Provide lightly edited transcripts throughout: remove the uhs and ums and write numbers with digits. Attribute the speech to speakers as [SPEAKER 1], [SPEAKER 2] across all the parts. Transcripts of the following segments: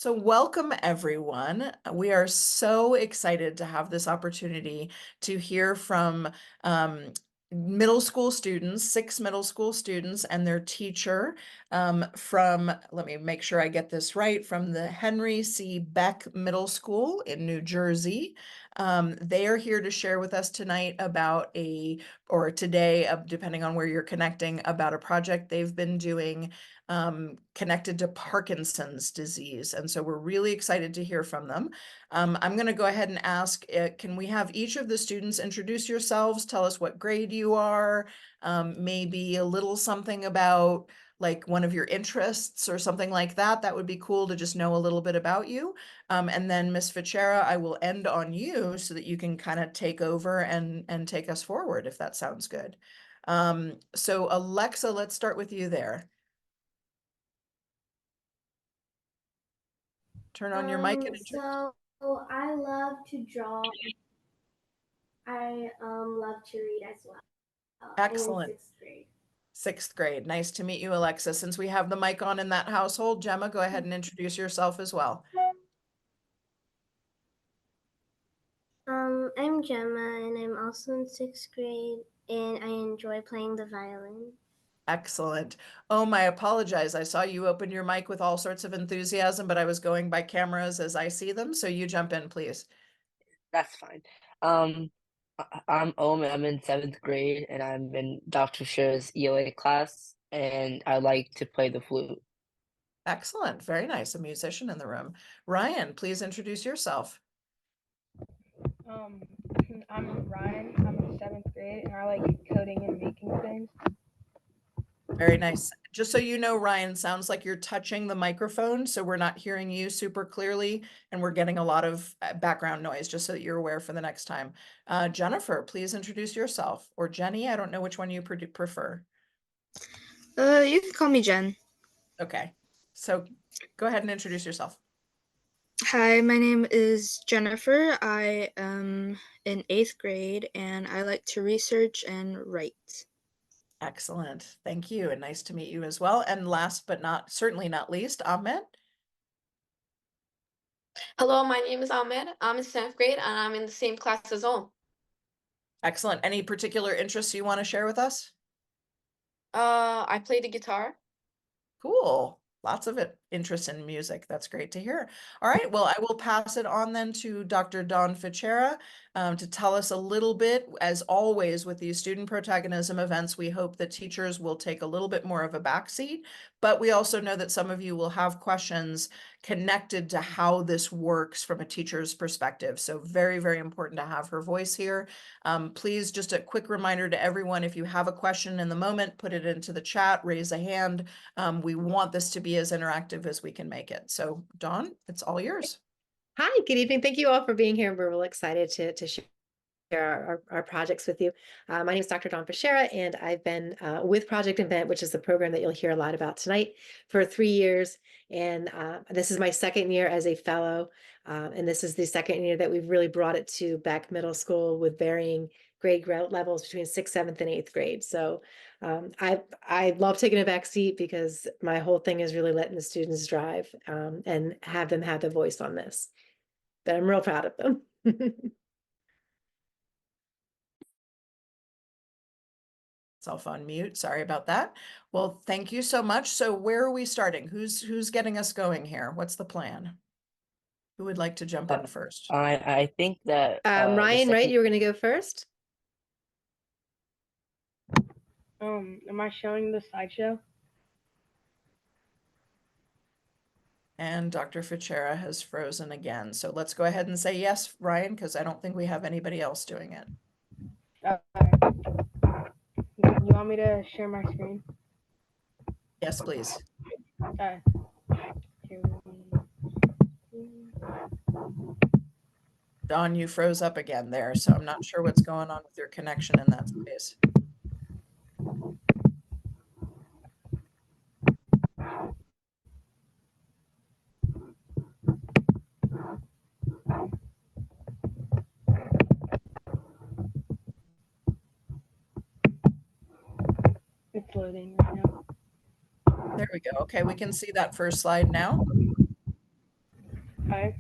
[SPEAKER 1] So welcome everyone. We are so excited to have this opportunity to hear from middle school students, 6 middle school students and their teacher from, let me make sure I get this right, from the Henry C. Beck Middle School in New Jersey. They are here to share with us tonight about or today, depending on where you're connecting, about a project they've been doing connected to Parkinson's disease. And so we're really excited to hear from them. I'm going to go ahead and ask, can we have each of the students introduce yourselves, tell us what grade you are, maybe a little something about like one of your interests or something like that. That would be cool to just know a little bit about you. And then Miss Fichera, I will end on you so that you can kind of take over and take us forward, if that sounds good. So Alexa, let's start with you there. Turn on your mic and introduce.
[SPEAKER 2] So I love to draw. I love to read as well.
[SPEAKER 1] Excellent.
[SPEAKER 2] In 6th grade.
[SPEAKER 1] 6th grade. Nice to meet you, Alexa. Since we have the mic on in that household, Gemma, go ahead and introduce yourself as well.
[SPEAKER 2] I'm Gemma, and I'm also in 6th grade, and I enjoy playing the violin.
[SPEAKER 1] Excellent. Oh, I apologize. I saw you open your mic with all sorts of enthusiasm, but I was going by cameras as I see them. So you jump in, please.
[SPEAKER 3] That's fine. I'm Om, and I'm in 7th grade, and I'm in Dr. Scher's ELA class, and I like to play the flute.
[SPEAKER 1] Excellent. Very nice. A musician in the room. Ryan, please introduce yourself.
[SPEAKER 4] I'm Ryan. I'm in 7th grade, and I like coding and making things.
[SPEAKER 1] Very nice. Just so you know, Ryan, sounds like you're touching the microphone, so we're not hearing you super clearly, and we're getting a lot of background noise, just so that you're aware for the next time. Jennifer, please introduce yourself. Or Jenny, I don't know which one you prefer.
[SPEAKER 5] You can call me Jen.
[SPEAKER 1] Okay, so go ahead and introduce yourself.
[SPEAKER 5] Hi, my name is Jennifer. I am in 8th grade, and I like to research and write.
[SPEAKER 1] Excellent. Thank you. And nice to meet you as well. And last but certainly not least, Ahmed.
[SPEAKER 6] Hello, my name is Ahmed. I'm in 7th grade and I'm in the same class as Om.
[SPEAKER 1] Excellent. Any particular interests you want to share with us?
[SPEAKER 6] I play the guitar.
[SPEAKER 1] Cool. Lots of interest in music. That's great to hear. All right. Well, I will pass it on then to Dr. Dawn Fichera to tell us a little bit. As always with these student protagonism events, we hope that teachers will take a little bit more of a backseat, but we also know that some of you will have questions connected to how this works from a teacher's perspective. So very, very important to have her voice here. Please, just a quick reminder to everyone, if you have a question in the moment, put it into the chat, raise a hand. We want this to be as interactive as we can make it. So Dawn, it's all yours.
[SPEAKER 7] Hi, good evening. Thank you all for being here. We're real excited to share our projects with you. My name is Dr. Dawn Fichera, and I've been with Project Invent, which is the program that you'll hear a lot about tonight, for 3 years. And this is my 2nd year as a fellow. And this is the 2nd year that we've really brought it to Beck Middle School with varying grade levels between 6th, 7th, and 8th grade. So I love taking a back seat because my whole thing is really letting the students drive and have them have the voice on this. But I'm real proud of them.
[SPEAKER 1] Self on mute. Sorry about that. Well, thank you so much. So where are we starting? Who's getting us going here? What's the plan? Who would like to jump in first?
[SPEAKER 3] I think that
[SPEAKER 7] Ryan, right? You were going to go first?
[SPEAKER 4] Am I showing the slideshow?
[SPEAKER 1] And Dr. Fichera has frozen again. So let's go ahead and say yes, Ryan, because I don't think we have anybody else doing it.
[SPEAKER 4] You want me to share my screen?
[SPEAKER 1] Yes, please. Dawn, you froze up again there, so I'm not sure what's going on with your connection in that space.
[SPEAKER 4] It's loading right now.
[SPEAKER 1] There we go. Okay, we can see that first slide now.
[SPEAKER 4] Hi.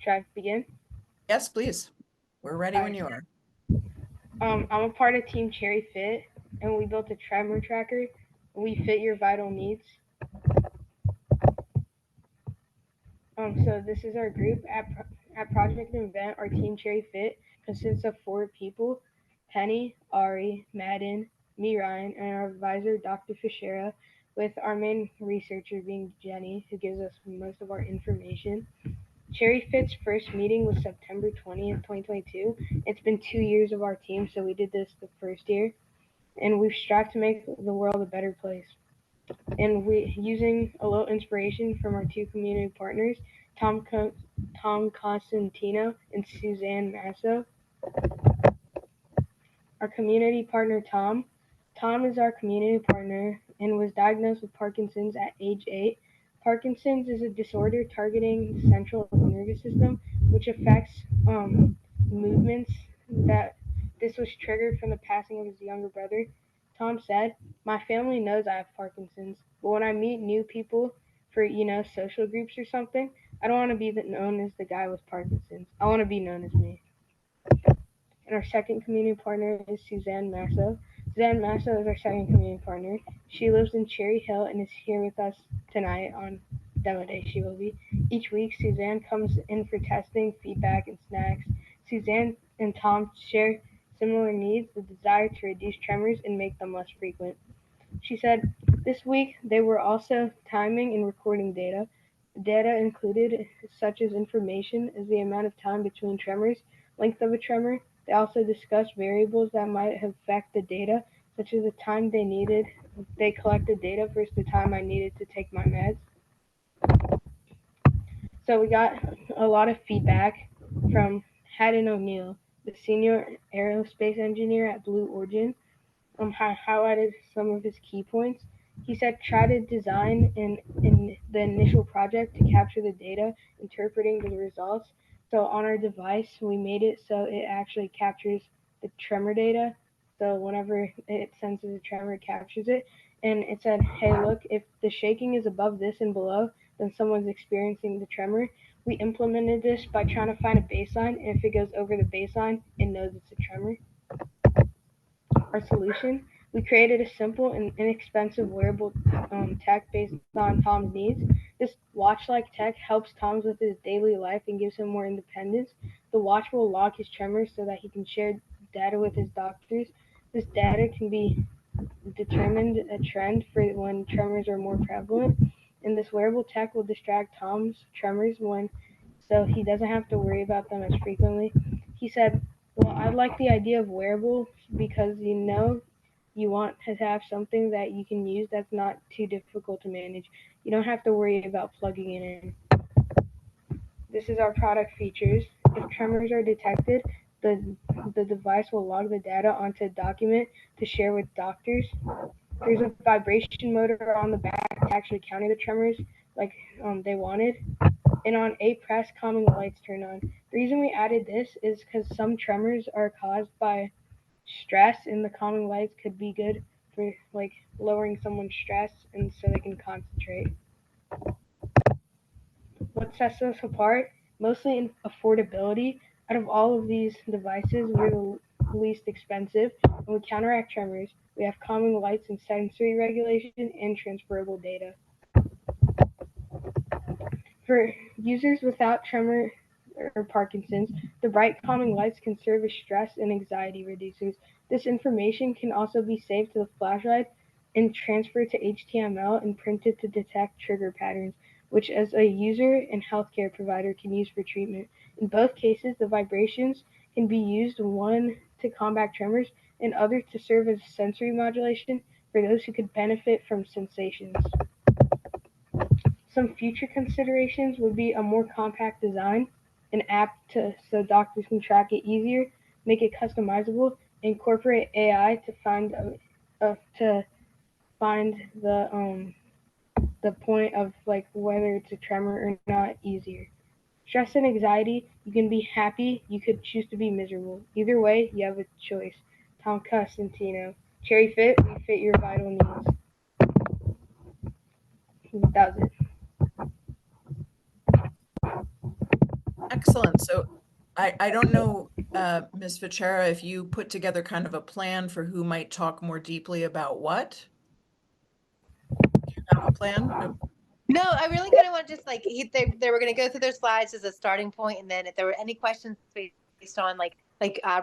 [SPEAKER 4] Should I begin?
[SPEAKER 1] Yes, please. We're ready when you are.
[SPEAKER 4] I'm a part of Team Cherry Fit, and we built a tremor tracker. We fit your vital needs. So this is our group at Project Invent. Our Team Cherry Fit consists of 4 people: Penny, Ari, Madden, me, Ryan, and our advisor, Dr. Fischera, with our main researcher being Jenny, who gives us most of our information. Cherry Fit's first meeting was September 20th, 2022. It's been 2 years of our team, so we did this the first year, and we've strived to make the world a better place. And we, using a little inspiration from our 2 community partners, Tom Costantino and Suzanne Masso. Our community partner, Tom. Tom is our community partner and was diagnosed with Parkinson's at age 8. Parkinson's is a disorder targeting the central nervous system, which affects movements. That this was triggered from the passing of his younger brother. Tom said, "My family knows I have Parkinson's, but when I meet new people for social groups or something, I don't want to be known as the guy with Parkinson's. I want to be known as me." And our second community partner is Suzanne Masso. Suzanne Masso is our second community partner. She lives in Cherry Hill and is here with us tonight on demo day. She will be. Each week, Suzanne comes in for testing, feedback, and snacks. Suzanne and Tom share similar needs, the desire to reduce tremors and make them less frequent. She said, this week they were also timing and recording data. Data included such as information as the amount of time between tremors, length of a tremor. They also discussed variables that might affect the data, such as the time they collected data versus the time I needed to take my meds. So we got a lot of feedback from Haddon O'Neill, the senior aerospace engineer at Blue Origin, highlighted some of his key points. He said, try to design in the initial project to capture the data, interpreting the results. So on our device, we made it so it actually captures the tremor data. So whenever it senses a tremor, it captures it. And it said, hey, look, if the shaking is above this and below, then someone's experiencing the tremor. We implemented this by trying to find a baseline, and if it goes over the baseline, it knows it's a tremor. Our solution, we created a simple and inexpensive wearable tech based on Tom's needs. This watch-like tech helps Tom with his daily life and gives him more independence. The watch will log his tremors so that he can share data with his doctors. This data can be determined a trend for when tremors are more prevalent, and this wearable tech will distract Tom's tremors so he doesn't have to worry about them as frequently. He said, well, I like the idea of wearables because you want to have something that you can use that's not too difficult to manage. You don't have to worry about plugging it in. This is our product features. If tremors are detected, the device will log the data onto a document to share with doctors. There's a vibration motor on the back to actually counting the tremors like they wanted. And on a press, calming lights turn on. The reason we added this is because some tremors are caused by stress, and the calming lights could be good for like lowering someone's stress and so they can concentrate. What sets us apart? Mostly in affordability. Out of all of these devices, we're the least expensive, and we counteract tremors. We have calming lights and sensory regulation and transferable data. For users without tremor or Parkinson's, the bright calming lights can serve as stress and anxiety reducers. This information can also be saved to the flashlight and transferred to HTML and printed to detect trigger patterns, which as a user and healthcare provider can use for treatment. In both cases, the vibrations can be used, one to combat tremors and other to serve as sensory modulation for those who could benefit from sensations. Some future considerations would be a more compact design, an app so doctors can track it easier, make it customizable, incorporate AI to find the point of like whether it's a tremor or not easier. Stress and anxiety, you can be happy, you could choose to be miserable. Either way, you have a choice. Tom Costantino. Cherry Fit, we fit your vital needs. That was it.
[SPEAKER 1] Excellent. So I don't know, Ms. Vachera, if you put together kind of a plan for who might talk more deeply about what? Do you have a plan?
[SPEAKER 7] No, I really kind of want to just like they were going to go through their slides as a starting point, and then if there were any questions based on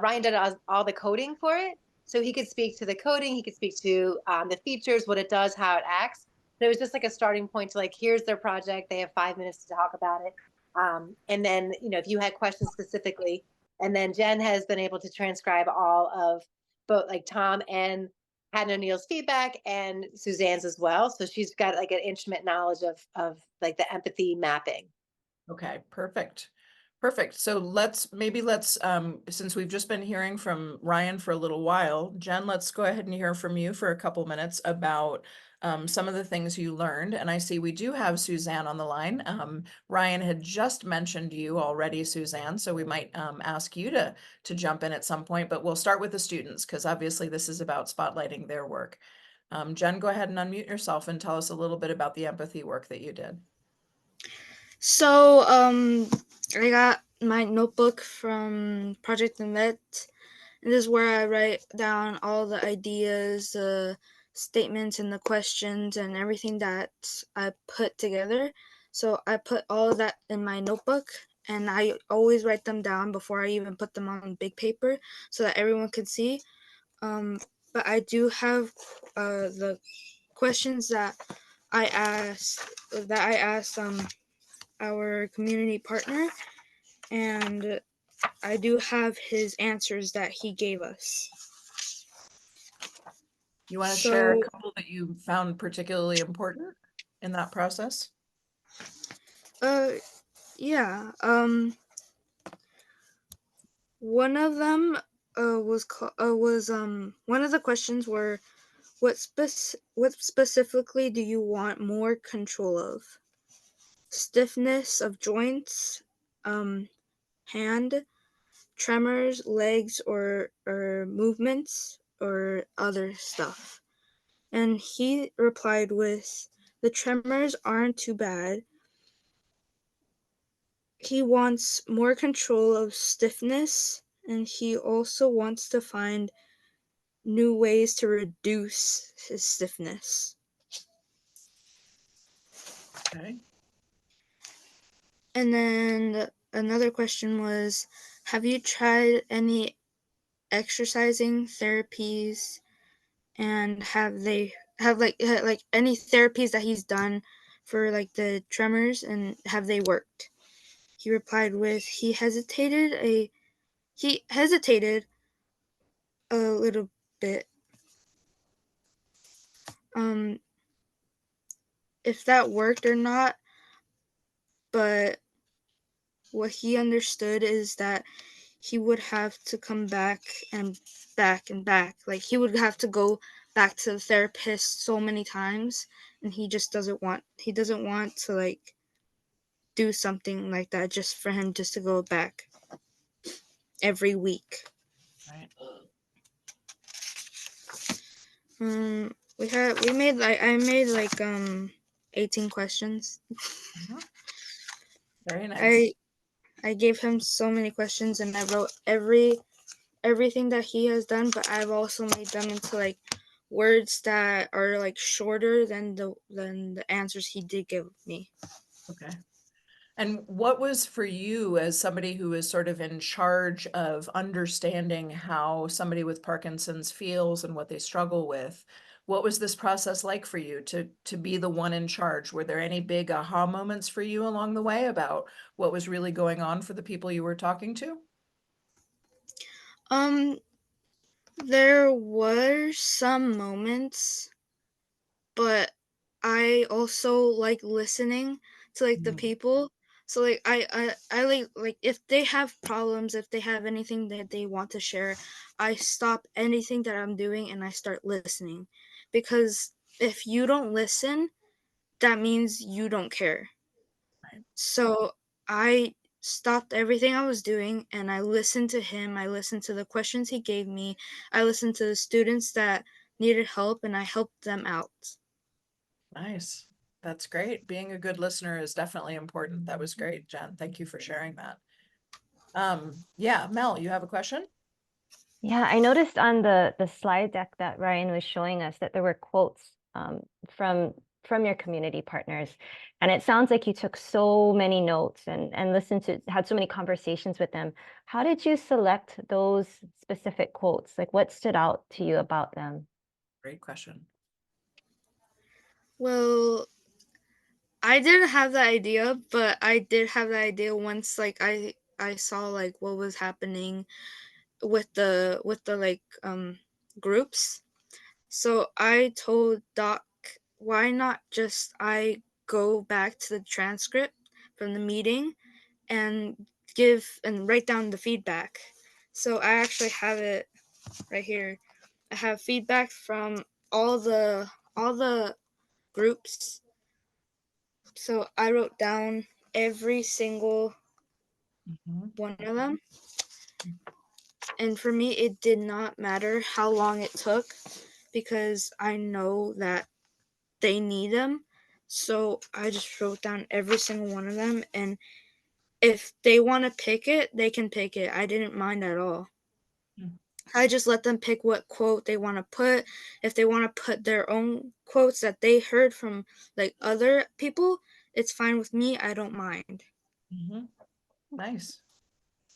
[SPEAKER 7] Ryan did all the coding for it, so he could speak to the coding, he could speak to the features, what it does, how it acts. But it was just like a starting point to like, here's their project. They have 5 minutes to talk about it, and then if you had questions specifically, and then Jen has been able to transcribe all of both like Tom and Hannah O'Neill's feedback and Suzanne's as well. So she's got like an instrument knowledge of like the empathy mapping.
[SPEAKER 1] Okay, perfect. Perfect. So let's since we've just been hearing from Ryan for a little while, Jen, let's go ahead and hear from you for a couple minutes about some of the things you learned. And I see we do have Suzanne on the line. Ryan had just mentioned you already, Suzanne, so we might ask you to jump in at some point, but we'll start with the students because obviously this is about spotlighting their work. Jen, go ahead and unmute yourself and tell us a little bit about the empathy work that you did.
[SPEAKER 5] So, I got my notebook from Project Invent, and this is where I write down all the ideas, the statements, and the questions, and everything that I put together. So I put all of that in my notebook, and I always write them down before I even put them on big paper so that everyone can see. But I do have the questions that I asked our community partner, and I do have his answers that he gave us.
[SPEAKER 1] You want to share a couple that you found particularly important in that process?
[SPEAKER 5] Yeah. One of them one of the questions were what specifically do you want more control of? Stiffness of joints, hand, tremors, legs, or movements, or other stuff. And he replied with, the tremors aren't too bad. He wants more control of stiffness, and he also wants to find new ways to reduce his stiffness.
[SPEAKER 1] Okay.
[SPEAKER 5] And then another question was, have you tried any exercising therapies, and have any therapies that he's done for like the tremors, and have they worked? He replied with, he hesitated a little bit, if that worked or not, but what he understood is that he would have to come back and back and back. Like he would have to go back to the therapist so many times, and he doesn't want to like do something like that just for him just to go back every week.
[SPEAKER 1] Right.
[SPEAKER 5] I made like 18 questions.
[SPEAKER 1] Very nice.
[SPEAKER 5] I gave him so many questions, and I wrote everything that he has done, but I've also made them into like words that are like shorter than the answers he did give me.
[SPEAKER 1] Okay. And what was for you, as somebody who is sort of in charge of understanding how somebody with Parkinson's feels and what they struggle with, what was this process like for you to be the one in charge? Were there any big aha moments for you along the way about what was really going on for the people you were talking to?
[SPEAKER 5] There were some moments, but I also like listening to like the people. So like I like if they have problems, if they have anything that they want to share, I stop anything that I'm doing and I start listening. Because if you don't listen, that means you don't care.
[SPEAKER 1] Right.
[SPEAKER 5] So I stopped everything I was doing and I listened to him. I listened to the questions he gave me. I listened to the students that needed help, and I helped them out.
[SPEAKER 1] Nice. That's great. Being a good listener is definitely important. That was great, Jen. Thank you for sharing that. Yeah, Mel, you have a question?
[SPEAKER 8] Yeah, I noticed on the slide deck that Ryan was showing us that there were quotes from your community partners, and it sounds like you took so many notes and listened to had so many conversations with them. How did you select those specific quotes? Like, what stood out to you about them?
[SPEAKER 1] Great question.
[SPEAKER 5] Well, I didn't have the idea, but I did have the idea once like I saw like what was happening with the like groups. So I told Doc, why not just I go back to the transcript from the meeting and give and write down the feedback. So I actually have it right here. I have feedback from all the groups. So I wrote down every single one of them. And for me, it did not matter how long it took because I know that they need them. So I just wrote down every single one of them. And if they want to pick it, they can pick it. I didn't mind at all. I just let them pick what quote they want to put. If they want to put their own quotes that they heard from like other people, it's fine with me. I don't mind.
[SPEAKER 1] Nice.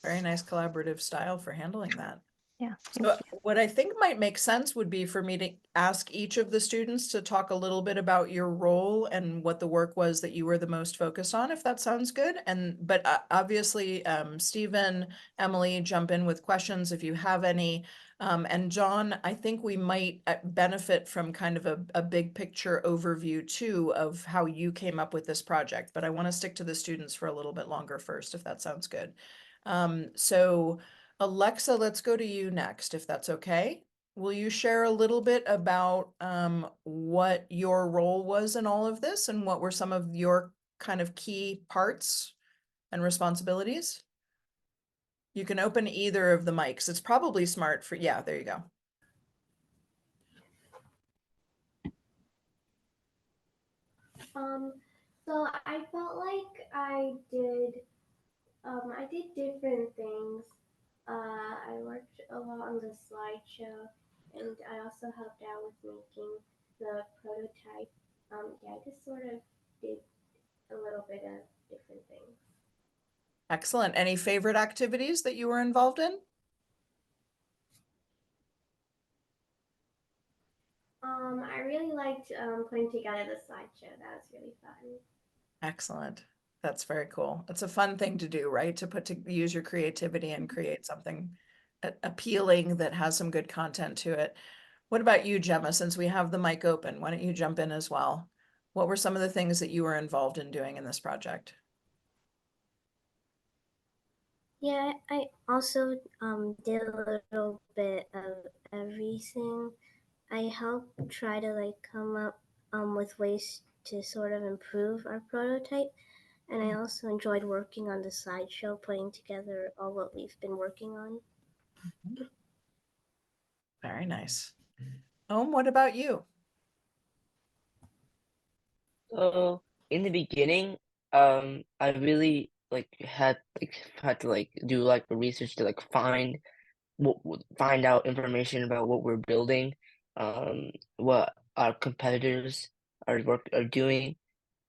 [SPEAKER 1] Very nice collaborative style for handling that.
[SPEAKER 8] Yeah.
[SPEAKER 1] So what I think might make sense would be for me to ask each of the students to talk a little bit about your role and what the work was that you were the most focused on, if that sounds good. But obviously, Stephen, Emily, jump in with questions if you have any. And John, I think we might benefit from kind of a big picture overview too of how you came up with this project. But I want to stick to the students for a little bit longer first, if that sounds good. So Alexa, let's go to you next, if that's okay. Will you share a little bit about what your role was in all of this and what were some of your kind of key parts and responsibilities? You can open either of the mics. It's probably smart for, yeah, there you go.
[SPEAKER 2] So I felt like I did different things. I worked a lot on the slideshow, and I also helped out with making the prototype. Yeah, I just sort of did a little bit of different things.
[SPEAKER 1] Excellent. Any favorite activities that you were involved in?
[SPEAKER 2] I really liked putting together the slideshow. That was really fun.
[SPEAKER 1] Excellent. That's very cool. It's a fun thing to do, right? To use your creativity and create something appealing that has some good content to it. What about you, Gemma? Since we have the mic open, why don't you jump in as well? What were some of the things that you were involved in doing in this project?
[SPEAKER 2] Yeah, I also did a little bit of everything. I helped try to like come up with ways to sort of improve our prototype. And I also enjoyed working on the slideshow, putting together all what we've been working on.
[SPEAKER 1] Very nice. What about you?
[SPEAKER 3] So in the beginning, I really had to like do like the research to like find out information about what we're building, what our competitors are doing,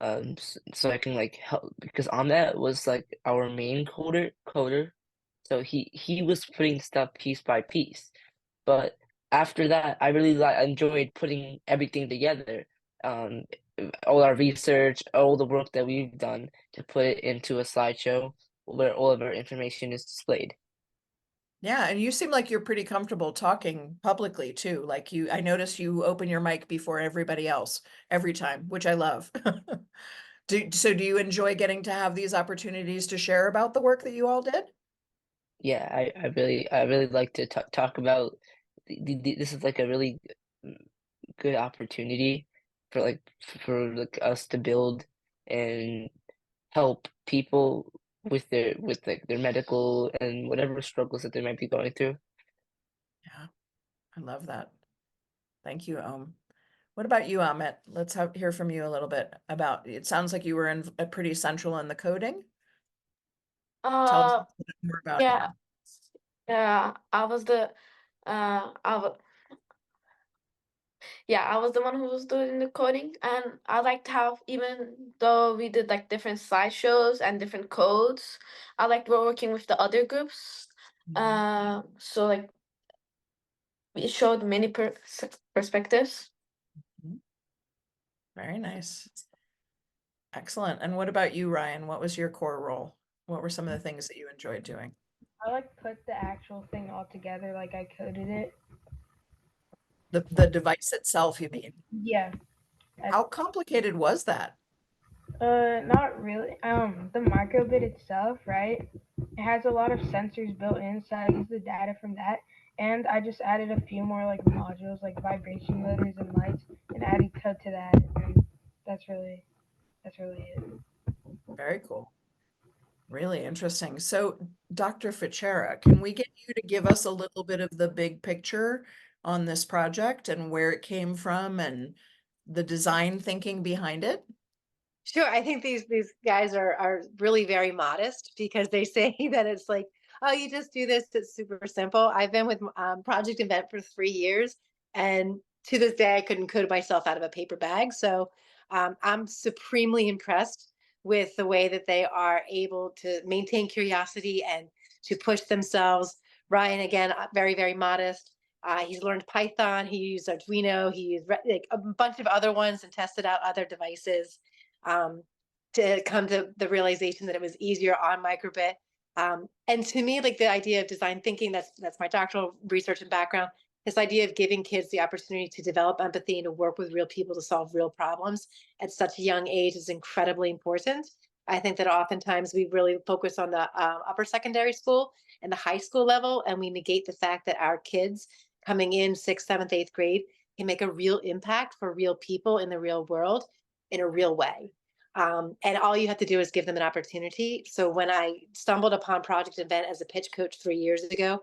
[SPEAKER 3] so I can like help because Ahmed was like our main coder, so he was putting stuff piece by piece. But after that, I really enjoyed putting everything together. Um, all our research, all the work that we've done to put it into a slideshow where all of our information is displayed.
[SPEAKER 1] Yeah, and you seem like you're pretty comfortable talking publicly too. I notice you open your mic before everybody else every time, which I love. So do you enjoy getting to have these opportunities to share about the work that you all did?
[SPEAKER 3] Yeah, I really like to talk about this is like a really mm, good opportunity for us to build and help people with like their medical and whatever struggles that they might be going through.
[SPEAKER 1] Yeah, I love that. Thank you, What about you, Amit? Let's hear from you a little bit about, it sounds like you were pretty central in the coding. Tell us a
[SPEAKER 6] Uh,
[SPEAKER 1] little bit more about
[SPEAKER 6] yeah,
[SPEAKER 1] him.
[SPEAKER 6] I was the, I was, yeah, I was the one who was doing the coding, and I liked how even though we did like different slideshows and different codes, I liked working with the other groups. So like it showed many perspectives.
[SPEAKER 1] Mhm. Very nice. Excellent. And what about you, Ryan? What was your core role? What were some of the things that you enjoyed doing?
[SPEAKER 4] I like put the actual thing all together, like I coded it.
[SPEAKER 1] The device itself, you mean?
[SPEAKER 4] Yeah.
[SPEAKER 1] How complicated was that?
[SPEAKER 4] Not really. The microbit itself, right? It has a lot of sensors built in, so I use the data from that, and I just added a few more like modules, like vibration motors and lights, and added code to that, and that's really it.
[SPEAKER 1] Very cool. Really interesting. So, Dr. Fichera, can we get you to give us a little bit of the big picture on this project and where it came from and the design thinking behind it?
[SPEAKER 7] Sure. I think these guys are really very modest because they say that it's like, oh, you just do this. It's super simple. I've been with Project Invent for 3 years, and to this day, I couldn't code myself out of a paper bag. So I'm supremely impressed with the way that they are able to maintain curiosity and to push themselves. Ryan, again, very modest. He's learned Python. He used Arduino. He used like a bunch of other ones and tested out other devices um, to come to the realization that it was easier on microbit. And to me, like the idea of design thinking, that's my doctoral research and background. This idea of giving kids the opportunity to develop empathy and to work with real people to solve real problems at such a young age is incredibly important. I think that oftentimes we really focus on the upper secondary school and the high school level, and we negate the fact that our kids coming in sixth, seventh, eighth grade can make a real impact for real people in the real world in a real way. And all you have to do is give them an opportunity. So when I stumbled upon Project Invent as a pitch coach 3 years ago,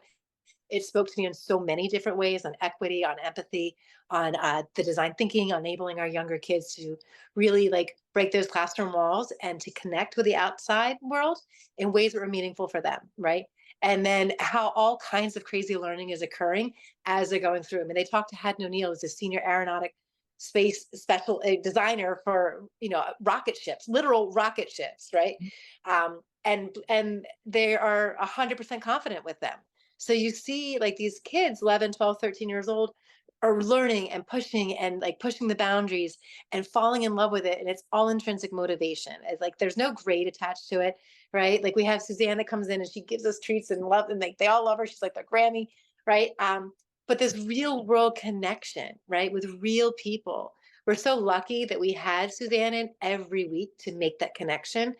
[SPEAKER 7] it spoke to me in so many different ways on equity, on empathy, on the design thinking, on enabling our younger kids to really like break those classroom walls and to connect with the outside world in ways that were meaningful for them, right? And then how all kinds of crazy learning is occurring as they're going through. I mean, they talked to Haddon O'Neill, who's a senior aeronautic space special designer for rocket ships, literal rocket ships, right? And they are 100% confident with them. So you see like these kids, 11, 12, 13 years old, are learning and pushing and like pushing the boundaries and falling in love with it. And it's all intrinsic motivation. It's like there's no grade attached to it, right? Like we have Suzanne that comes in and she gives us treats and love, and like they all love her. She's like their Grammy, right? But this real world connection, right, with real people. We're so lucky that we had Suzanne in every week to make that connection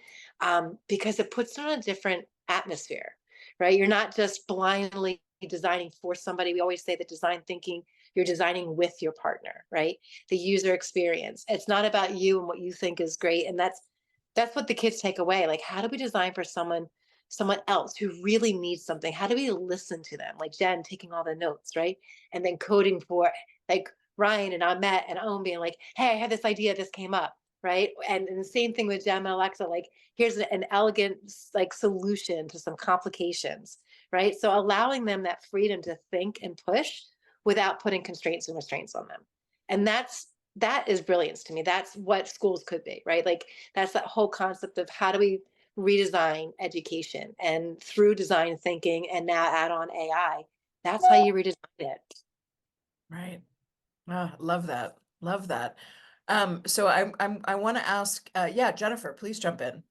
[SPEAKER 7] because it puts on a different atmosphere, right? You're not just blindly designing for somebody. We always say that design thinking, you're designing with your partner, right? The user experience. It's not about you and what you think is great. And that's what the kids take away. Like, how do we design for someone else who really needs something? How do we listen to them? Like Jen taking all the notes, right? And then coding for like Ryan and Ahmet and Owen being like, hey, I had this idea, this came up, right? And the same thing with Jem and Alexa, like, here's an elegant like solution to some complications, right? So allowing them that freedom to think and push without putting constraints and restraints on them. And that is brilliance to me. That's what schools could be, right? Like that's that whole concept of how do we redesign education, and through design thinking and now add on AI, that's how you redesign it.
[SPEAKER 1] Right. Ah, love that. Love that. So I want to ask, yeah, Jennifer, please jump in.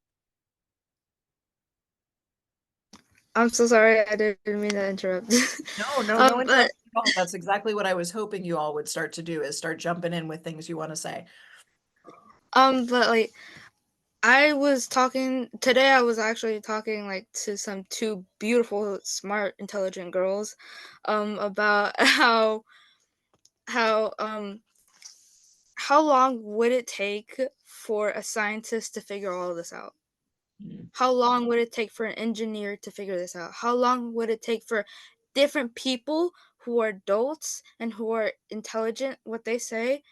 [SPEAKER 5] I'm so sorry, I didn't mean to interrupt.
[SPEAKER 1] No
[SPEAKER 5] But
[SPEAKER 1] interruption at all. That's exactly what I was hoping you all would start to do, is start jumping in with things you want to say.
[SPEAKER 5] but like I was talking today, I was actually talking like to some two beautiful, smart, intelligent girls, about how how long would it take for a scientist to figure all of this out? How long would it take for an engineer to figure this out? How long would it take for different people who are adults and who are intelligent, what they say,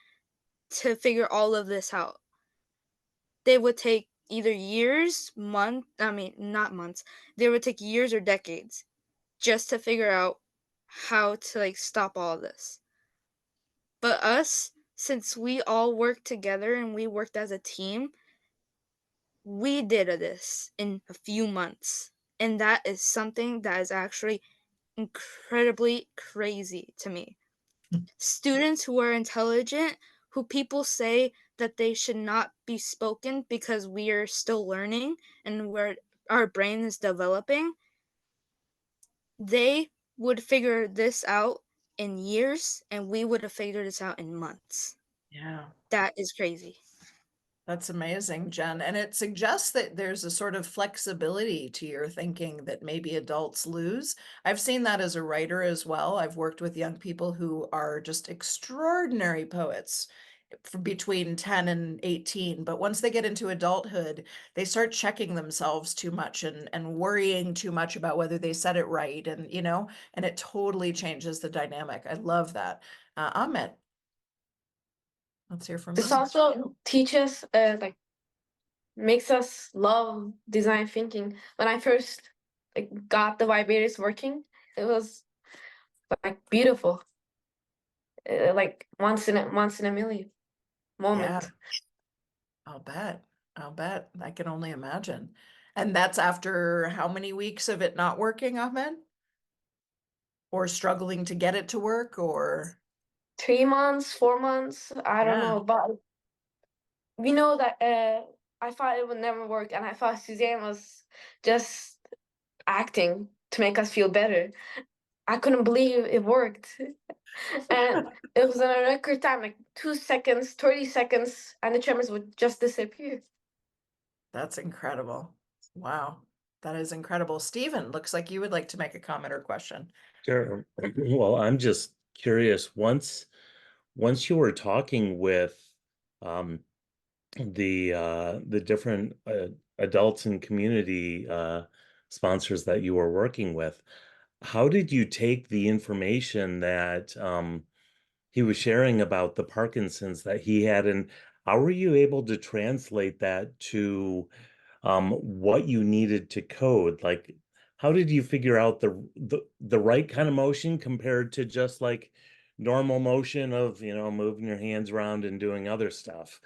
[SPEAKER 5] to figure all of this out? They would take either years, not months. They would take years or decades just to figure out how to like stop all of this. But us, since we all worked together and we worked as a team, we did this in a few months. And that is something that is actually incredibly crazy to me. Students who are intelligent, who people say that they should not be spoken because we are still learning and our brain is developing, they would figure this out in years and we would have figured this out in months.
[SPEAKER 1] Yeah.
[SPEAKER 5] That is crazy.
[SPEAKER 1] That's amazing, Jen. And it suggests that there's a sort of flexibility to your thinking that maybe adults lose. I've seen that as a writer as well. I've worked with young people who are just extraordinary poets for between 10 and 18. But once they get into adulthood, they start checking themselves too much and worrying too much about whether they said it right. And, and it totally changes the dynamic. I love that. Ahmed, let's hear from
[SPEAKER 6] This
[SPEAKER 1] you.
[SPEAKER 6] also teaches like makes us love design thinking. When I first like got the vibrators working, it was like beautiful. Like once in a million moment.
[SPEAKER 1] Yeah. I'll bet. I'll bet. I can only imagine. And that's after how many weeks of it not working, Ahmed? Or struggling to get it to work, or
[SPEAKER 6] 3 months, 4 months, I don't
[SPEAKER 1] yeah,
[SPEAKER 6] know, but we know that I thought it would never work, and I thought Suzanne was just acting to make us feel better. I couldn't believe it worked. And it was in a record time, like 2 seconds, 30 seconds, and the tremors would just disappear.
[SPEAKER 1] that's incredible. Wow. That is incredible. Stephen, looks like you would like to make a comment or question.
[SPEAKER 9] Sure. Well, I'm just curious. Once you were talking with um, the different adults and community sponsors that you were working with, how did you take the information that he was sharing about the Parkinson's that he had, and how were you able to translate that to what you needed to code? Like, how did you figure out the right kind of motion compared to just like normal motion of, moving your hands around and doing other stuff?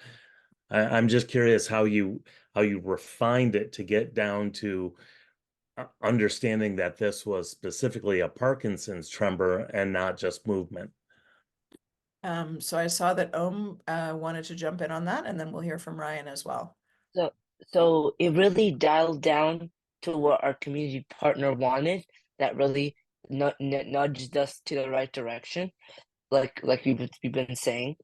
[SPEAKER 9] I'm just curious how you refined it to get down to understanding that this was specifically a Parkinson's tremor and not just movement.
[SPEAKER 1] So I saw that wanted to jump in on that, and then we'll hear from Ryan as well.
[SPEAKER 3] So it really dialed down to what our community partner wanted. That really nudged us to the right direction. Like we've been saying,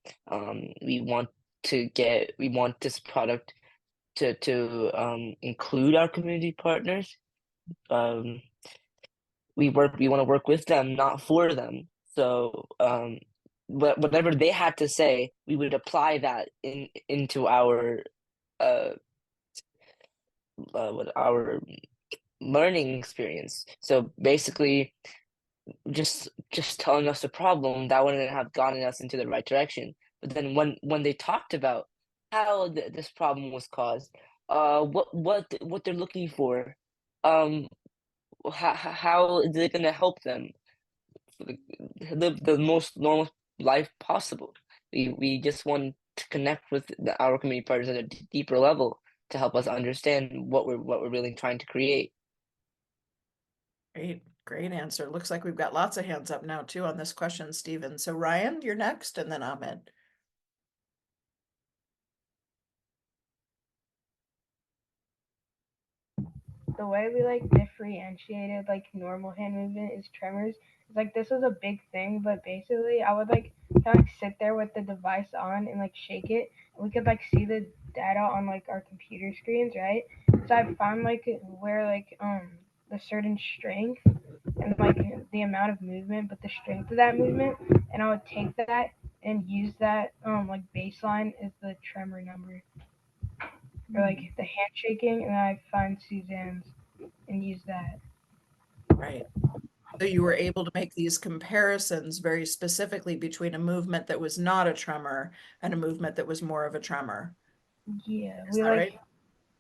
[SPEAKER 3] we want this product to include our community partners. We want to work with them, not for them. So whatever they had to say, we would apply that into uh our learning experience. So basically, just telling us the problem, that wouldn't have gotten us into the right direction. But then when they talked about how this problem was caused, what they're looking for, um, how is it going to help them live the most normal life possible? We just want to connect with our community partners at a deeper level to help us understand what we're really trying to create.
[SPEAKER 1] Great answer. Looks like we've got lots of hands up now too on this question, Stephen. So Ryan, you're next, and then Ahmed.
[SPEAKER 4] The way we like differentiated like normal hand movement is tremors. It's like this was a big thing, but basically I would like kind of like sit there with the device on and like shake it, and we could like see the data on like our computer screens, right? So I found like where like the certain strength and like the amount of movement, but the strength of that movement, and I would take that and use that like baseline is the tremor number, or like the handshaking, and I find Suzanne's and use that.
[SPEAKER 1] Right. So you were able to make these comparisons very specifically between a movement that was not a tremor and a movement that was more of a tremor.
[SPEAKER 4] Yeah,
[SPEAKER 1] Is
[SPEAKER 4] we
[SPEAKER 1] that
[SPEAKER 4] like
[SPEAKER 1] right?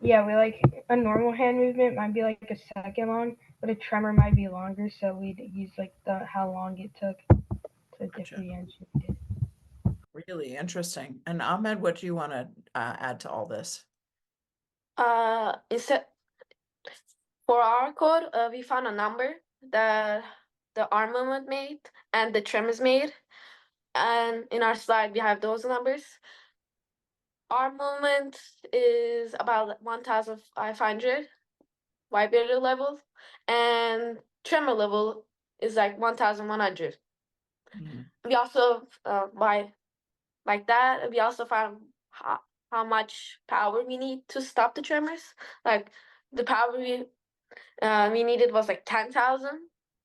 [SPEAKER 4] Yeah, we like a normal hand movement might be like a second long, but a tremor might be longer. So we'd use like the how long it took to
[SPEAKER 1] Gotcha.
[SPEAKER 4] differentiate it.
[SPEAKER 1] Really interesting. And Ahmed, what do you want to add to all this?
[SPEAKER 6] Instead for our code, we found a number that the arm movement made and the tremors made, and in our slide we have those numbers. Arm movement is about 1,500 vibrator level, and tremor level is like 1,100. We also by like that we also found how much power we need to stop the tremors. Like the power we needed was like 10,000.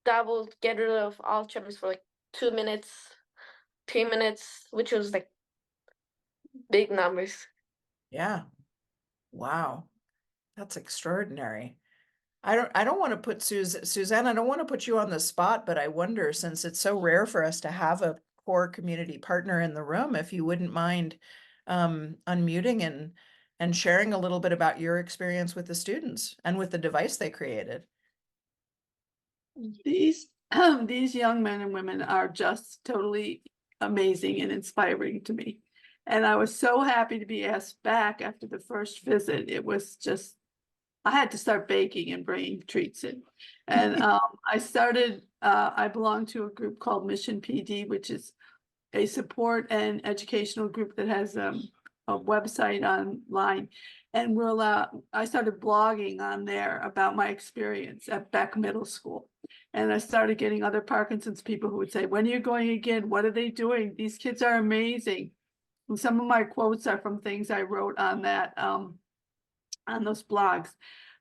[SPEAKER 6] That will get rid of all tremors for like 2 minutes, 3 minutes, which was like big numbers.
[SPEAKER 1] Yeah. Wow. That's extraordinary. I don't want to put Suzanne, I don't want to put you on the spot, but I wonder, since it's so rare for us to have a core community partner in the room, if you wouldn't mind unmuting and sharing a little bit about your experience with the students and with the device they created.
[SPEAKER 10] These young men and women are just totally amazing and inspiring to me. And I was so happy to be asked back after the first visit. It was just, I had to start baking and bringing treats in. And I belong to a group called Mission PD, which is a support and educational group that has a website online. And I started blogging on there about my experience at Beck Middle School. And I started getting other Parkinson's people who would say, when are you going again? What are they doing? These kids are amazing. And some of my quotes are from things I wrote on that, on those blogs.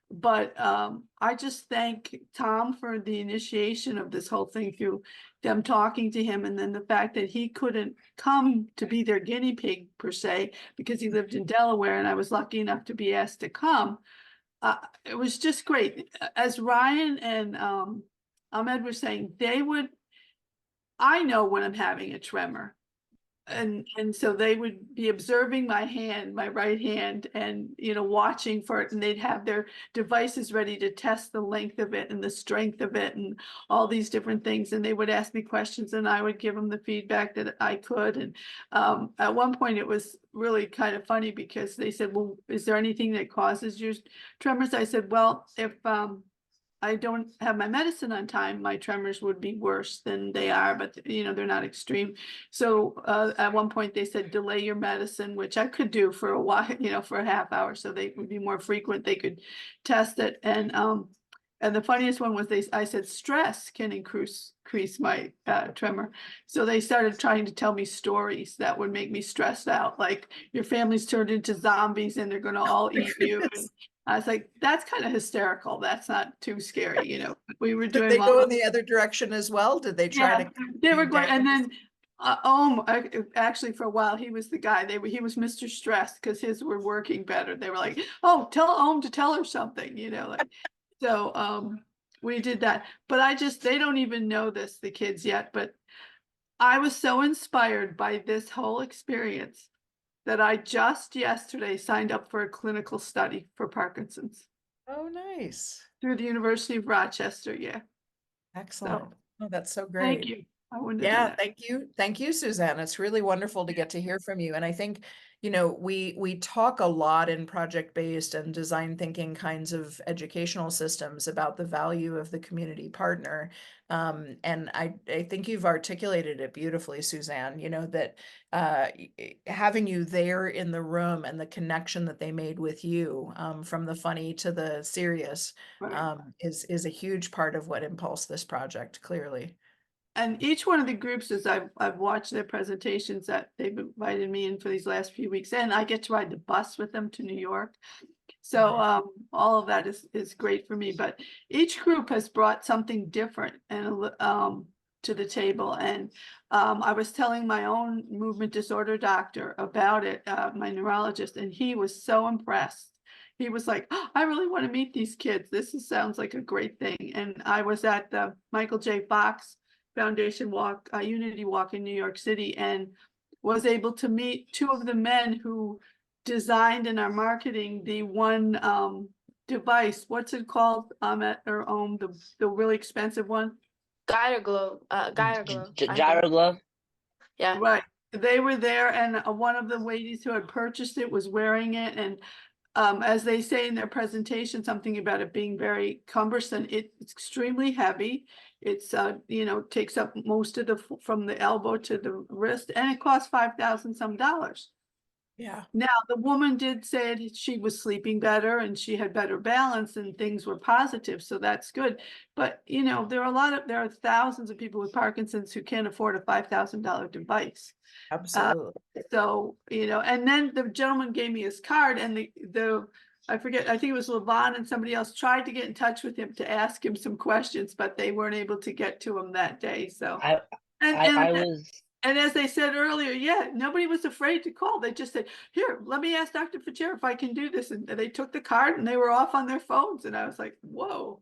[SPEAKER 10] But I just thank Tom for the initiation of this whole thing through them talking to him, and then the fact that he couldn't come to be their guinea pig per se because he lived in Delaware, and I was lucky enough to be asked to come. It was just great. As Ryan and Ahmed were saying, I know when I'm having a tremor. And so they would be observing my hand, my right hand, and watching for it, and they'd have their devices ready to test the length of it and the strength of it and all these different things, and they would ask me questions and I would give them the feedback that I could. And at one point it was really kind of funny because they said, well, is there anything that causes your tremors? I said, well, if I don't have my medicine on time, my tremors would be worse than they are, but they're not extreme. So at one point they said, delay your medicine, which I could do for a while, for a half hour. So they would be more frequent. They could test it. And the funniest one was I said, stress can increase my tremor. So they started trying to tell me stories that would make me stressed out. Like your family's turned into zombies and they're going to all eat you. And I was like, that's kind of hysterical. That's not too scary. We were
[SPEAKER 1] Did
[SPEAKER 10] doing
[SPEAKER 1] they go in the other direction as well? Did they try to
[SPEAKER 10] they were going, and
[SPEAKER 1] down?
[SPEAKER 10] then actually for a while he was the guy. He was Mr. Stress because his were working better. They were like, oh, tell Ohm to tell her something, like so we did that. But they don't even know this, the kids, yet, but I was so inspired by this whole experience that I just yesterday signed up for a clinical study for Parkinson's.
[SPEAKER 1] Oh, nice.
[SPEAKER 10] Through the University of Rochester, yeah.
[SPEAKER 1] Excellent. Oh, that's so great.
[SPEAKER 10] Thank you. I wouldn't have done
[SPEAKER 1] Yeah,
[SPEAKER 10] that.
[SPEAKER 1] thank you. Thank you, Suzanne. It's really wonderful to get to hear from you. And I think, we talk a lot in project-based and design thinking kinds of educational systems about the value of the community partner. And I think you've articulated it beautifully, Suzanne, that having you there in the room and the connection that they made with you, from the funny to the serious,
[SPEAKER 10] Right.
[SPEAKER 1] is a huge part of what impulsed this project, clearly.
[SPEAKER 10] And each one of the groups, as I've watched their presentations that they've invited me in for these last few weeks, and I get to ride the bus with them to New York. So all of that is great for me. But each group has brought something different and to the table. And I was telling my own movement disorder doctor about it, my neurologist, and he was so impressed. He was like, oh, I really want to meet these kids. Sounds like a great thing. And I was at the Michael J. Fox Foundation Walk, Unity Walk in New York City, and was able to meet two of the men who designed in our marketing the one device. What's it called? The really expensive one.
[SPEAKER 6] Gyro glove. Gyro glove. I think.
[SPEAKER 3] Gyro glove.
[SPEAKER 6] Yeah.
[SPEAKER 10] Right. They were there, and one of the ladies who had purchased it was wearing it, and as they say in their presentation, something about it being very cumbersome. It's extremely heavy. It's you know, takes up most of from the elbow to the wrist, and it costs $5,000 some.
[SPEAKER 1] Yeah.
[SPEAKER 10] Now, the woman did say that she was sleeping better and she had better balance and things were positive, so that's good. But you know, there are thousands of people with Parkinson's who can't afford a $5,000 device.
[SPEAKER 1] Absolutely.
[SPEAKER 10] So, you know, and then the gentleman gave me his card, and I forget, I think it was Levon and somebody else tried to get in touch with him to ask him some questions, but they weren't able to get to him that day. So,
[SPEAKER 3] I was.
[SPEAKER 10] and as they said earlier, yeah, nobody was afraid to call. They just said, here, let me ask Dr. Fitzgerald if I can do this. And they took the card and they were off on their phones. And I was like, whoa.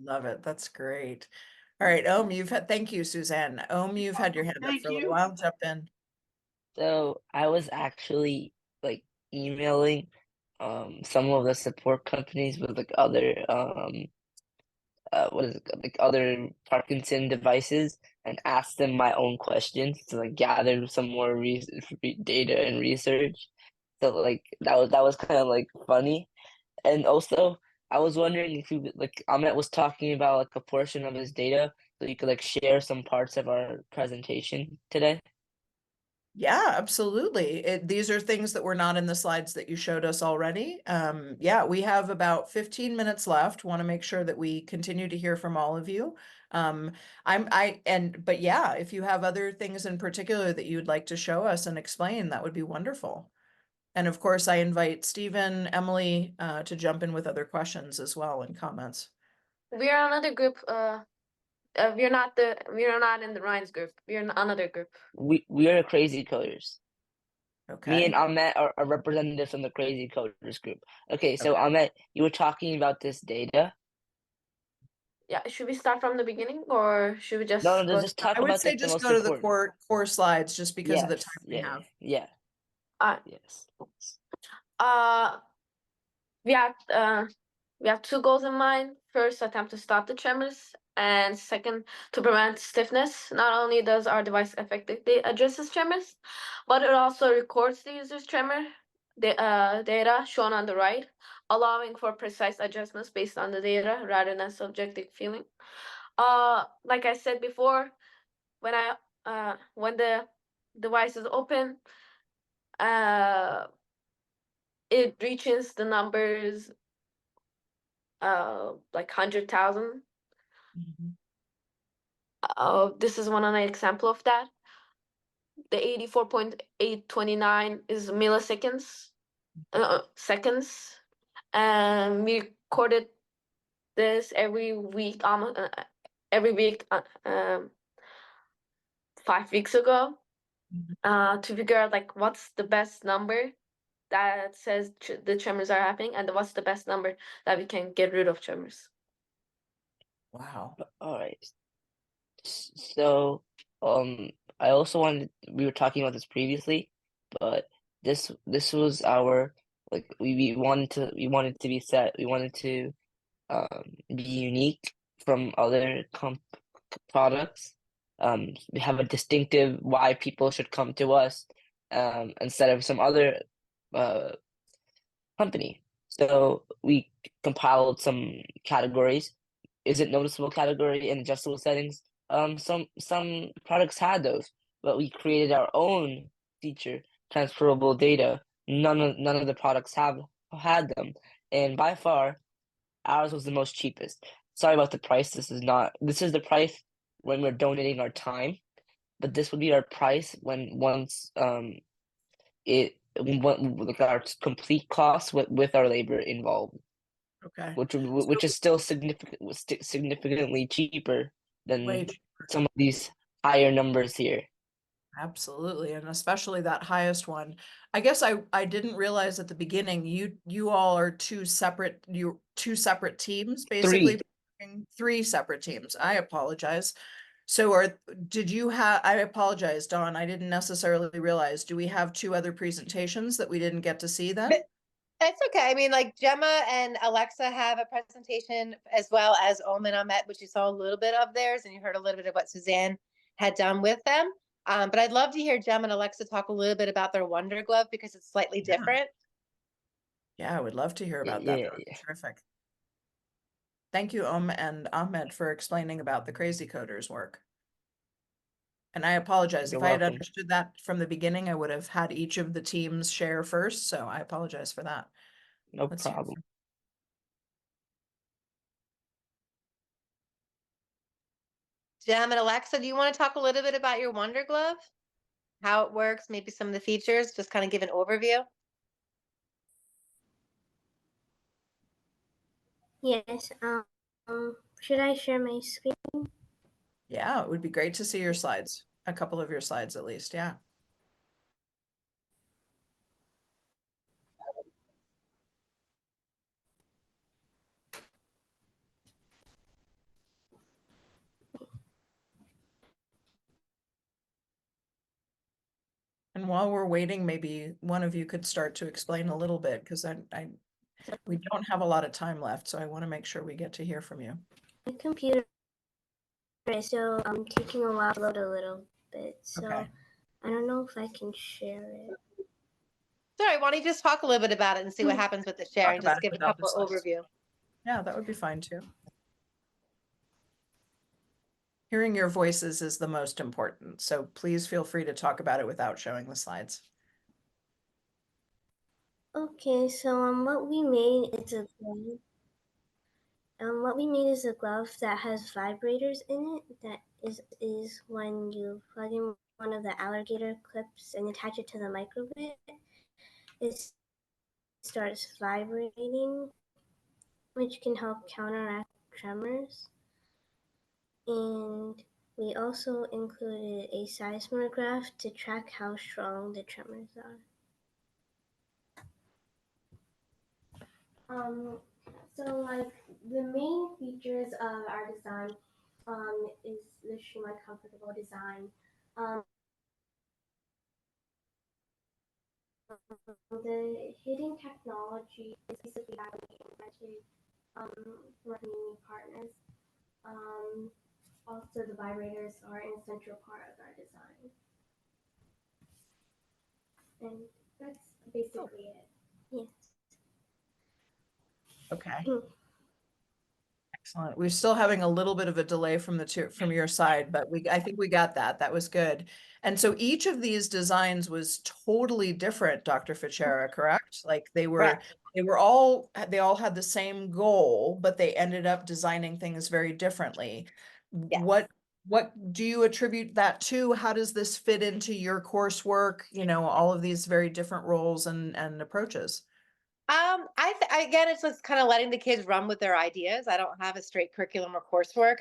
[SPEAKER 1] Love it. That's great. All right, thank you, Suzanne. You've had your hand up
[SPEAKER 10] Thank
[SPEAKER 1] for a little
[SPEAKER 10] you.
[SPEAKER 1] while. Jump in.
[SPEAKER 3] So I was actually like emailing some of the support companies with like other what is it, like other Parkinson devices, and asked them my own questions to like gather some more data and research. So like that was kind of like funny. And also I was wondering if you like Ahmet was talking about like a portion of his data, so you could like share some parts of our presentation today.
[SPEAKER 1] Yeah, absolutely. These are things that were not in the slides that you showed us already. Yeah, we have about 15 minutes left. Want to make sure that we continue to hear from all of you. But yeah, if you have other things in particular that you'd like to show us and explain, that would be wonderful. And of course, I invite Stephen, Emily, to jump in with other questions as well and comments.
[SPEAKER 6] We are another group. We are not in the Ryan's group. We are in another group.
[SPEAKER 3] We are the Crazy Coders. Me and
[SPEAKER 1] Okay.
[SPEAKER 3] Ahmet are representatives from the Crazy Coders group. Okay, so
[SPEAKER 1] Okay.
[SPEAKER 3] Ahmet, you were talking about this data.
[SPEAKER 6] Yeah, should we start from the beginning or should we just
[SPEAKER 3] No,
[SPEAKER 6] go?
[SPEAKER 3] just talk
[SPEAKER 1] I would
[SPEAKER 3] about
[SPEAKER 1] say
[SPEAKER 3] like the
[SPEAKER 1] just
[SPEAKER 3] most
[SPEAKER 1] go to the
[SPEAKER 3] important.
[SPEAKER 1] core slides just because of the
[SPEAKER 3] Yes,
[SPEAKER 1] time we
[SPEAKER 3] yeah,
[SPEAKER 1] have.
[SPEAKER 3] yeah,
[SPEAKER 6] Uh,
[SPEAKER 3] yes.
[SPEAKER 6] uh, we have two goals in mind. First, attempt to stop the tremors, and second, to prevent stiffness. Not only does our device effectively address the tremors, but it also records the user's tremor data shown on the right, allowing for precise adjustments based on the data rather than subjective feeling. Like I said before, when the device is open, it reaches the numbers like 100,000.
[SPEAKER 1] Mhm.
[SPEAKER 6] This is one example of that. The 84.829 is milliseconds, seconds, and we recorded this every week, almost every week, 5 weeks ago, to figure out like what's the best number that says the tremors are happening, and what's the best number that we can get rid of tremors.
[SPEAKER 1] Wow.
[SPEAKER 3] All right. So, I also we were talking about this previously, but this was our like we wanted to be set. We wanted to be unique from other products. We have a distinctive why people should come to us instead of some other uh company. So we compiled some categories. Is it noticeable category and adjustable settings? Some products had those, but we created our own feature, transferable data. None of the products have had them, and by far, ours was the most cheapest. Sorry about the price. This is the price when we're donating our time, but this would be our price once it like our complete costs with our labor involved,
[SPEAKER 1] Okay.
[SPEAKER 3] which is still significantly cheaper than
[SPEAKER 1] Way cheaper.
[SPEAKER 3] some of these higher numbers here.
[SPEAKER 1] Absolutely. And especially that highest one. I guess I didn't realize at the beginning, you all are two separate teams, basically.
[SPEAKER 3] Three.
[SPEAKER 1] Three separate teams. I apologize. So did you have, I apologize, Dawn, I didn't necessarily realize, do we have 2 other presentations that we didn't get to see then?
[SPEAKER 7] It's okay. I mean, like Gemma and Alexa have a presentation as well as Omen Ahmet, which you saw a little bit of theirs, and you heard a little bit of what Suzanne had done with them. But I'd love to hear Gemma and Alexa talk a little bit about their Wonder Glove because it's slightly different.
[SPEAKER 1] Yeah, I would love to hear about that.
[SPEAKER 3] Yeah,
[SPEAKER 1] That would be terrific. Thank you, and Ahmed, for explaining about the Crazy Coders work. And I apologize
[SPEAKER 3] you're
[SPEAKER 1] if I had
[SPEAKER 3] welcome.
[SPEAKER 1] understood that from the beginning, I would have had each of the teams share first. So I apologize for that.
[SPEAKER 3] No
[SPEAKER 1] Let's hear
[SPEAKER 3] problem.
[SPEAKER 7] Gem and Alexa, do you want to talk a little bit about your Wonder Glove? How it works, maybe some of the features, just kind of give an overview?
[SPEAKER 2] Yes. Should I share my screen?
[SPEAKER 1] Yeah, it would be great to see your slides, a couple of your slides at least. Yeah. And while we're waiting, maybe one of you could start to explain a little bit because we don't have a lot of time left, so I want to make sure we get to hear from you.
[SPEAKER 2] My computer is still taking a while to load a little bit, so
[SPEAKER 1] Okay.
[SPEAKER 2] I don't know if I can share it.
[SPEAKER 7] Sorry, why don't you just talk a little bit about it and see what happens with the share
[SPEAKER 1] Talk
[SPEAKER 7] and
[SPEAKER 1] about
[SPEAKER 7] just
[SPEAKER 1] it
[SPEAKER 7] give a
[SPEAKER 1] without the
[SPEAKER 7] couple
[SPEAKER 1] slides.
[SPEAKER 7] overview.
[SPEAKER 1] Yeah, that would be fine too. Hearing your voices is the most important, so please feel free to talk about it without showing the slides.
[SPEAKER 2] Okay, so what we made is a glove. What we made is a glove that has vibrators in it. That is when you plug in one of the alligator clips and attach it to the microbit, it starts vibrating, which can help counteract tremors. And we also included a seismograph to track how strong the tremors are. So like the main features of our design is the streamlined, comfortable design. The hidden technology is basically that we invented for community partners. Also, the vibrators are an essential part of our design. And that's basically it. Yes.
[SPEAKER 1] Okay. Excellent. We're still having a little bit of a delay from your side, but I think we got that. That was good. And so each of these designs was totally different, Dr. Fichera, correct? Like they all had the same goal, but they ended up designing things very differently.
[SPEAKER 7] Yes.
[SPEAKER 1] What do you attribute that to? How does this fit into your coursework? You know, all of these very different roles and approaches.
[SPEAKER 7] Again, it's just kind of letting the kids run with their ideas. I don't have a straight curriculum or coursework.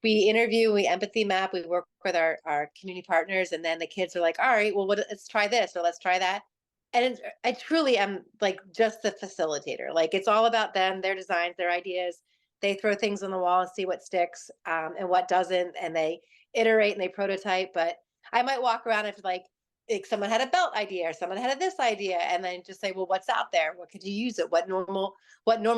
[SPEAKER 7] We interview, we empathy map, we work with our community partners, and then the kids are like, all right, well, let's try this or let's try that. And I truly am like just the facilitator. Like it's all about them, their designs, their ideas. They throw things on the wall and see what sticks and what doesn't, and they iterate and they prototype. But I might walk around if like someone had a belt idea or someone had this idea, and then just say, well, what's out there? What could you use it? What normal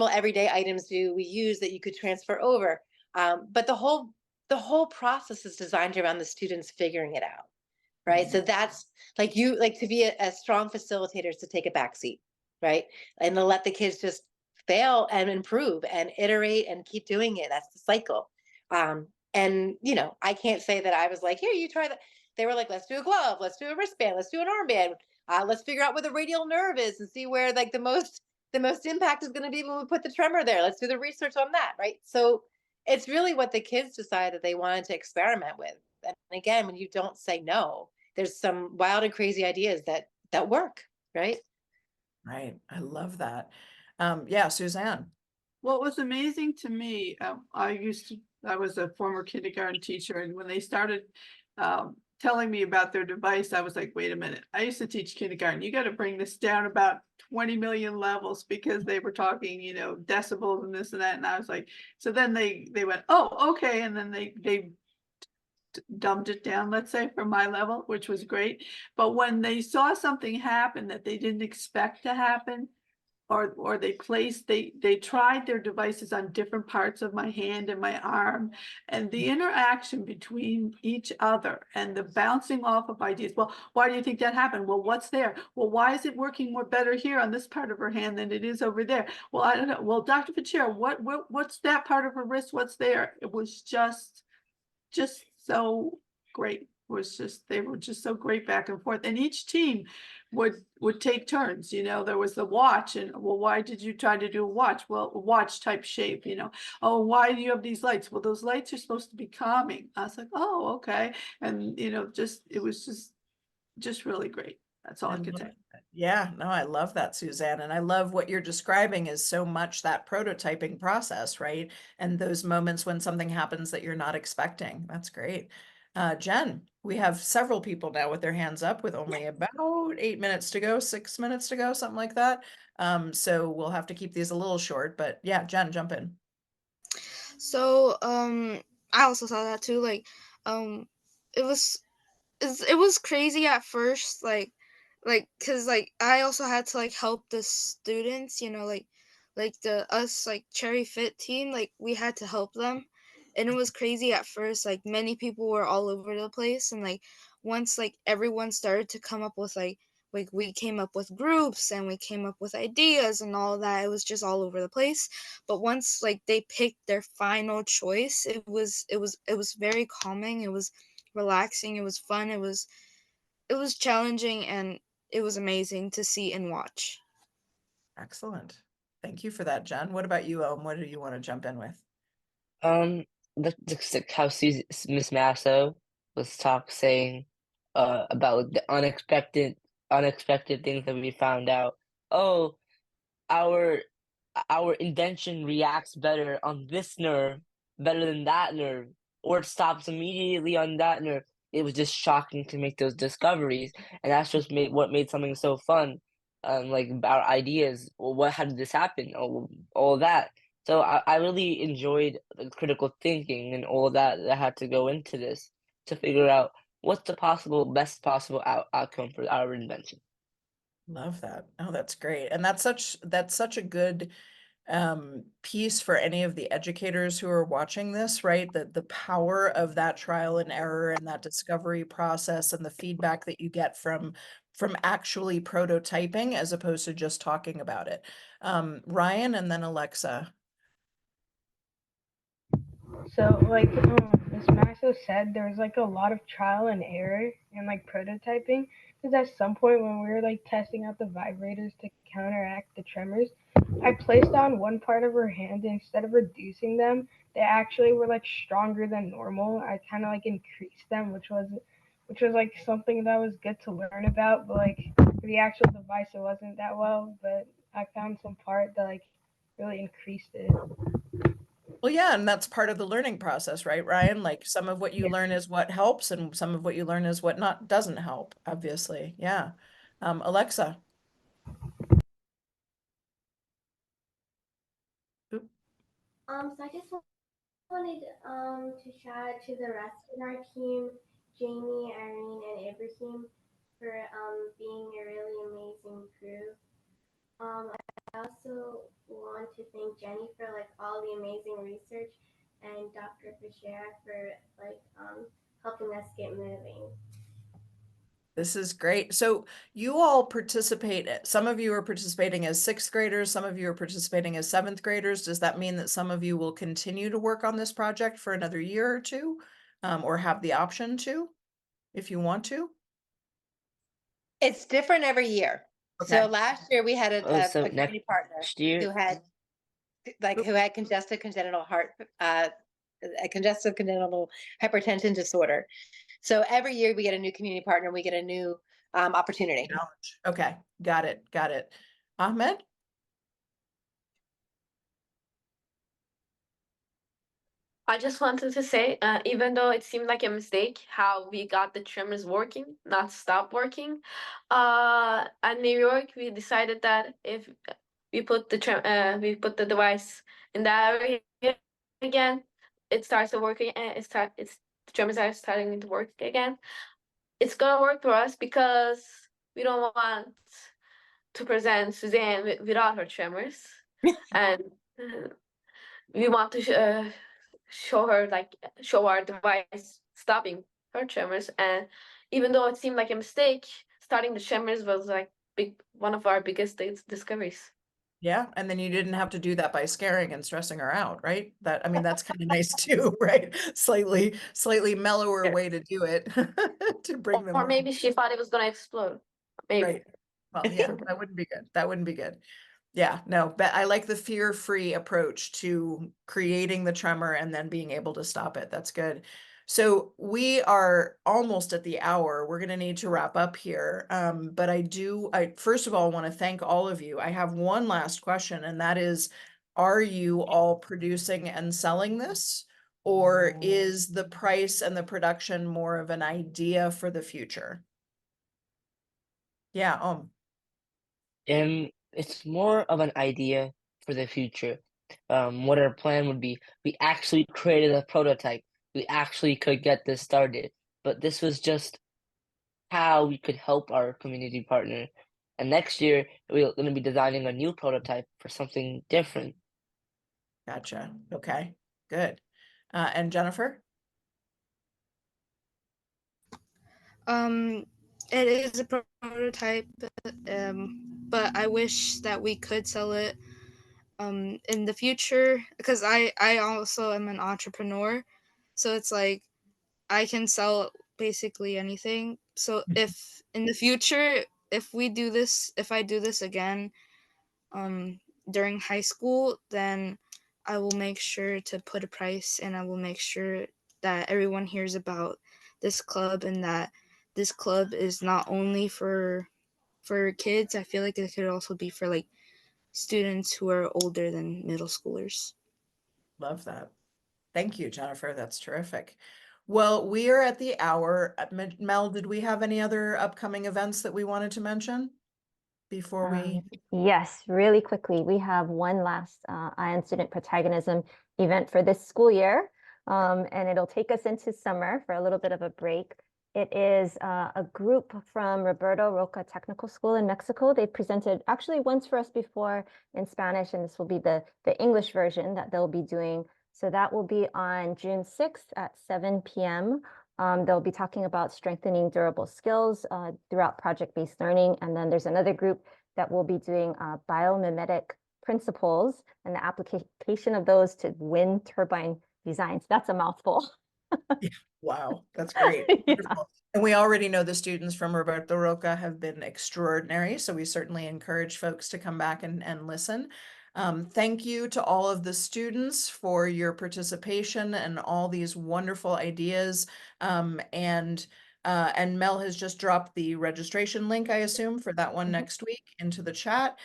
[SPEAKER 7] everyday items do we use that you could transfer over? But the whole process is designed around the students figuring it out, right? So that's like to be a strong facilitator is to take a back seat, right? And to let the kids just fail and improve and iterate and keep doing it. That's the cycle. And I can't say that I was like, here, you try that. They were like, let's do a glove, let's do a wristband, let's do an armband. Let's figure out where the radial nerve is and see where like the most impact is going to be when we put the tremor there. Let's do the research on that, right? So it's really what the kids decided they wanted to experiment with. And again, when you don't say no, there's some wild and crazy ideas that work, right?
[SPEAKER 1] Right. I love that. Yeah, Suzanne.
[SPEAKER 10] What was amazing to me, I was a former kindergarten teacher, and when they started telling me about their device, I was like, wait a minute, I used to teach kindergarten. You got to bring this down about 20 million levels because they were talking, decibels and this and that. And I was like, so then they went, oh, okay. And then they dumbed it down, let's say, from my level, which was great. But when they saw something happen that they didn't expect to happen, or they tried their devices on different parts of my hand and my arm, and the interaction between each other and the bouncing off of ideas. Well, why do you think that happened? Well, what's there? Well, why is it working more better here on this part of her hand than it is over there? Well, I don't know. Well, Dr. Fichera, what's that part of her wrist? What's there? It was just so great. They were just so great back and forth. And each team would take turns. There was the watch, and well, why did you try to do a watch? Well, a watch type shape, Oh, why do you have these lights? Well, those lights are supposed to be calming. I was like, oh, okay. And it was just really great. That's all I could say.
[SPEAKER 1] Yeah, no, I love that, Suzanne. And I love what you're describing is so much that prototyping process, right? And those moments when something happens that you're not expecting. That's great. Jen, we have several people now with their hands up with only about 8 minutes to go, 6 minutes to go, something like that. So we'll have to keep these a little short, but yeah, Jen, jump in.
[SPEAKER 5] So, I also saw that too. Like, it was crazy at first, cause like I also had to like help the students, like the us like Cherry Fit team, like we had to help them, and it was crazy at first. Like many people were all over the place, and like once like everyone started to come up with like we came up with groups and we came up with ideas and all that, it was just all over the place. But once like they picked their final choice, it was very calming, it was relaxing, it was fun, it was challenging, and it was amazing to see and watch.
[SPEAKER 1] Excellent. Thank you for that, Jen. What about you, Owen? What do you want to jump in with?
[SPEAKER 3] Like how Miss Masso was saying about like the unexpected things that we found out. Oh, our indention reacts better on this nerve better than that nerve, or it stops immediately on that nerve. It was just shocking to make those discoveries, and that's just what made something so fun. Like our ideas. Well, how did this happen? All that. So I really enjoyed the critical thinking and all that had to go into this to figure out what's the best possible outcome for our invention.
[SPEAKER 1] Love that. Oh, that's great. And that's such a good piece for any of the educators who are watching this, right? The power of that trial and error and that discovery process and the feedback that you get from actually prototyping as opposed to just talking about it. Ryan and then Alexa.
[SPEAKER 4] So, like Ms. Maxo said, there was like a lot of trial and error and like prototyping. Because at some point when we were like testing out the vibrators to counteract the tremors, I placed on one part of her hand, and instead of reducing them, they actually were like stronger than normal. I kind of like increased them, which was like something that was good to learn about. But like for the actual device, it wasn't that well. But I found some part that like really increased it.
[SPEAKER 1] Well, yeah, and that's part of the learning process, right, Ryan? Like some of what you learn is what helps, and some of what you learn is what not doesn't help, obviously. Yeah. Alexa. Oop.
[SPEAKER 2] So I just wanted to shout out to the rest of our team, Jamie, Irene, and Ibrahim, for being a really amazing crew. I also want to thank Jenny for like all the amazing research, and Dr. Fichera for like helping us get moving.
[SPEAKER 1] This is great. So you all participate, some of you are participating as 6th graders, some of you are participating as 7th graders. Does that mean that some of you will continue to work on this project for another year or two, or have the option to, if you want to?
[SPEAKER 7] It's different every year.
[SPEAKER 1] Okay.
[SPEAKER 7] So last year we had a community partner
[SPEAKER 3] year,
[SPEAKER 7] who had congestive congenital hypertension disorder. So every year we get a new community partner, we get a new opportunity.
[SPEAKER 1] Okay, got it. Ahmed?
[SPEAKER 6] I just wanted to say, even though it seemed like a mistake how we got the Tremors working, not stop working, at New York we decided that if we put the device in that area again, it starts to work again. The tremors are starting to work again. It's gonna work for us because we don't want to present Suzanne without her tremors, and we want to show her, like, show our device stopping her tremors. And even though it seemed like a mistake, starting the tremors was like one of our biggest discoveries.
[SPEAKER 1] Yeah, and then you didn't have to do that by scaring and stressing her out, right? I mean, that's kind of nice too, right? Slightly mellower way to do it to bring them
[SPEAKER 6] Or
[SPEAKER 1] home.
[SPEAKER 6] maybe she thought it was gonna explode. Maybe.
[SPEAKER 1] Right. Well, yeah, that wouldn't be good. That wouldn't be good. Yeah, no, but I like the fear-free approach to creating the tremor and then being able to stop it. That's good. So we are almost at the hour. We're going to need to wrap up here. But I first of all want to thank all of you. I have one last question, and that is, are you all producing and selling this? Or is the price and the production more of an idea for the future? Yeah,
[SPEAKER 3] It's more of an idea for the future. What our plan would be. We actually created a prototype. We actually could get this started, but this was just how we could help our community partner. And next year, we're going to be designing a new prototype for something different.
[SPEAKER 1] gotcha. Okay, good. And Jennifer?
[SPEAKER 5] It is a prototype, but I wish that we could sell it in the future, because I also am an entrepreneur, so it's like I can sell basically anything. So if in the future, if I do this again during high school, then I will make sure to put a price, and I will make sure that everyone hears about this club, and that this club is not only for kids. I feel like it could also be for like students who are older than middle schoolers.
[SPEAKER 1] Love that. Thank you, Jennifer. That's terrific. Well, we are at the hour. Mel, did we have any other upcoming events that we wanted to mention before we?
[SPEAKER 8] Yes, really quickly. We have one last Ion Student Protagonism event for this school year, and it'll take us into summer for a little bit of a break. It is a group from Roberto Roca Technical School in Mexico. They presented actually once for us before in Spanish, and this will be the English version that they'll be doing. So that will be on June 6th at 7 p.m. They'll be talking about strengthening durable skills throughout project-based learning. And then there's another group that will be doing biomimetic principles and the application of those to wind turbine designs. That's a mouthful.
[SPEAKER 1] Wow, that's great.
[SPEAKER 8] Yeah.
[SPEAKER 1] Wonderful. And we already know the students from Roberto Roca have been extraordinary, so we certainly encourage folks to come back and listen. Thank you to all of the students for your participation and all these wonderful ideas. And Mel has just dropped the registration link, I assume, for that one next week into the chat.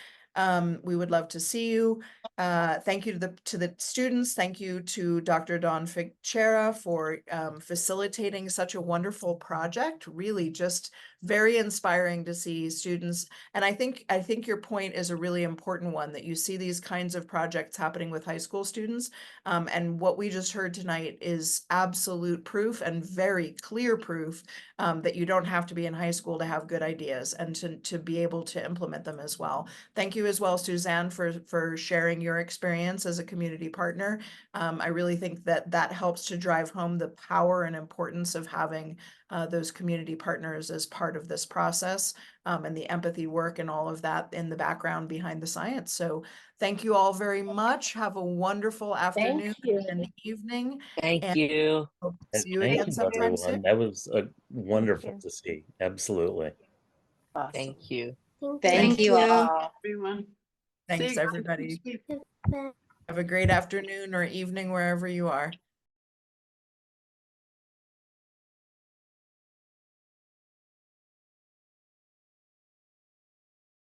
[SPEAKER 1] We would love to see you. Thank you to the students. Thank you to Dr. Dawn Fichera for facilitating such a wonderful project. Really just very inspiring to see students. And I think your point is a really important one, that you see these kinds of projects happening with high school students. And what we just heard tonight is absolute proof, and very clear proof, that you don't have to be in high school to have good ideas and to be able to implement them as well. Thank you as well, Suzanne, for sharing your experience as a community partner. I really think that helps to drive home the power and importance of having those community partners as part of this process, and the empathy work and all of that in the background behind the science. So thank you all very much. Have a wonderful afternoon and evening.
[SPEAKER 3] Thank
[SPEAKER 1] And
[SPEAKER 3] you.
[SPEAKER 1] hope to
[SPEAKER 9] And
[SPEAKER 1] see you
[SPEAKER 9] thank
[SPEAKER 1] again
[SPEAKER 9] you,
[SPEAKER 1] sometime soon.
[SPEAKER 9] everyone. That was wonderful
[SPEAKER 8] you.
[SPEAKER 9] to see. Absolutely.
[SPEAKER 1] Awesome.
[SPEAKER 3] Thank you.
[SPEAKER 7] Thank you all.
[SPEAKER 10] Everyone. See
[SPEAKER 1] Thanks,
[SPEAKER 10] you guys
[SPEAKER 1] everybody.
[SPEAKER 10] next week.
[SPEAKER 1] Have a great afternoon or evening wherever you are.